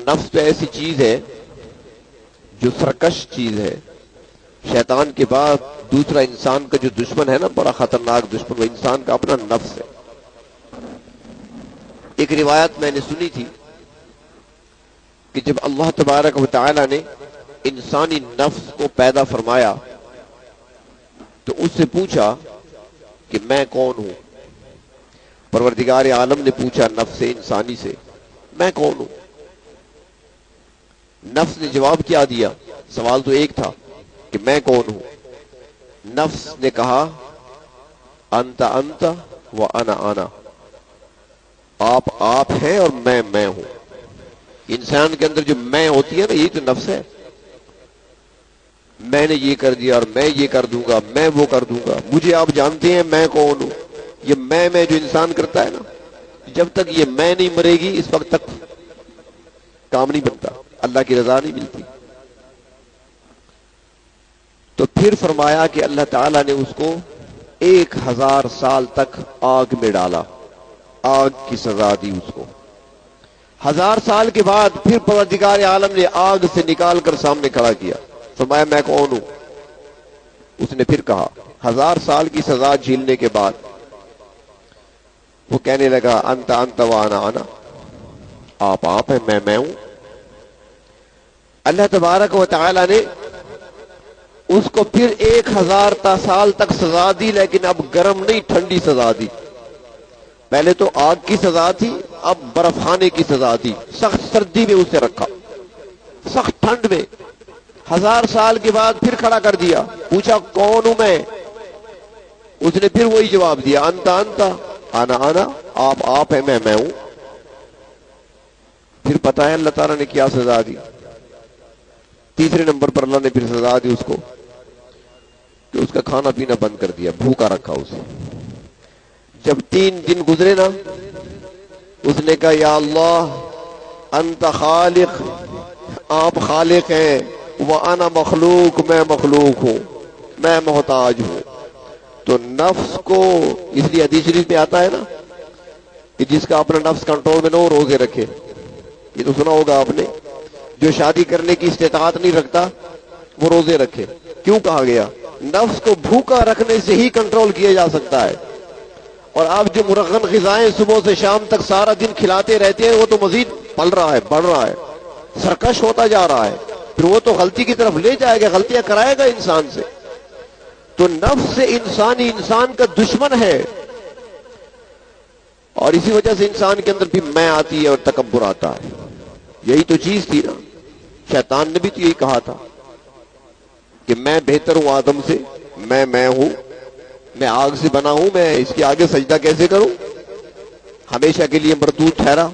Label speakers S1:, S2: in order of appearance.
S1: نفس تو ایسی چیز ہے جو سرکش چیز ہے. شیطان کے بعد دوسرا انسان کا جو دشمن ہے نا، بڑا خطرناک دشمن، وہ انسان کا اپنا نفس ہے. ایک روایت میں نے سنی تھی کہ جب اللہ تبارک و تعالی نے انسانی نفس کو پیدا فرمایا تو اس سے پوچھا کہ میں کون ہوں. پروردگار عالم نے پوچھا نفس انسانی سے، میں کون ہوں؟ نفس نے جواب کیا دیا؟ سوال تو ایک تھا کہ میں کون ہوں. نفس نے کہا انت انت و انا انا، آپ ہیں اور میں ہوں. انسان کے اندر جو میں ہوتی ہے نا، یہی تو نفس ہے. میں نے یہ کر دیا اور میں یہ کر دوں گا، میں وہ کر دوں گا. مجھے آپ جانتے ہیں میں کون ہوں. یہ میں جو انسان کرتا ہے نا، جب تک یہ میں نہیں مرے گی اس وقت تک کام نہیں بنتا، اللہ کی رضا نہیں ملتی. تو پھر فرمایا کہ اللہ تعالیٰ نے اس کو 1000 سال تک آگ میں ڈالا، آگ کی سزا دی اس کو. 1000 سال کے بعد پھر پروردگار عالم نے آگ سے نکال کر سامنے کھڑا کیا. فرمایا میں کون ہوں؟ اس نے پھر کہا. 1000 سال کی سزا جھیلنے کے بعد وہ کہنے لگا انت انت و انا انا، آپ ہیں میں ہوں. اللہ تبارک و تعالی نے اس کو پھر 1000 سال تک سزا دی، لیکن اب گرم نہیں، ٹھنڈی سزا دی. پہلے تو آگ کی سزا تھی، اب برف خانے کی سزا دی. سخت سردی میں اسے رکھا، سخت ٹھنڈ میں. 1000 سال کے بعد پھر کھڑا کر دیا، پوچھا کون ہوں میں؟ اس نے پھر وہی جواب دیا انت انت انا انا، آپ ہیں میں ہوں. پھر پتہ ہے اللہ تعالیٰ نے کیا سزا دی؟ تیسرے نمبر پر اللہ نے پھر سزا دی اس کو کہ اس کا کھانا پینا بند کر دیا، بھوکا رکھا اسے. جب 3 دن گزرے نا، اس نے کہا یا اللہ انت خالق، آپ خالق ہیں، وانا مخلوق، میں مخلوق ہوں، میں محتاج ہوں. تو نفس کو، اس لیے حدیث شریف میں آتا ہے نا کہ جس کا اپنا نفس کنٹرول میں نہ ہو روزے رکھے. یہ تو سنا ہوگا آپ نے. جو شادی کرنے کی استطاعت نہیں رکھتا وہ روزے رکھے. کیوں کہا گیا؟ نفس کو بھوکا رکھنے سے ہی کنٹرول کیا جا سکتا ہے. اور آپ جو مرغن غذائیں صبح سے شام تک سارا دن کھلاتے رہتے ہیں، وہ تو مزید پل رہا ہے، بڑھ رہا ہے، سرکش ہوتا جا رہا ہے. پھر وہ تو غلطی کی طرف لے جائے گا، غلطیاں کرائے گا انسان سے. تو نفس سے انسان کا دشمن ہے، اور اسی وجہ سے انسان کے اندر بھی میں آتی ہے اور تکبر آتا ہے. یہی تو چیز تھی نا. شیطان نے بھی تو یہی کہا تھا کہ میں بہتر ہوں آدم سے، میں ہوں، میں آگ سے بنا ہوں، میں اس کے آگے سجدہ کیسے کروں، ہمیشہ کے لیے مردود ٹھہرا.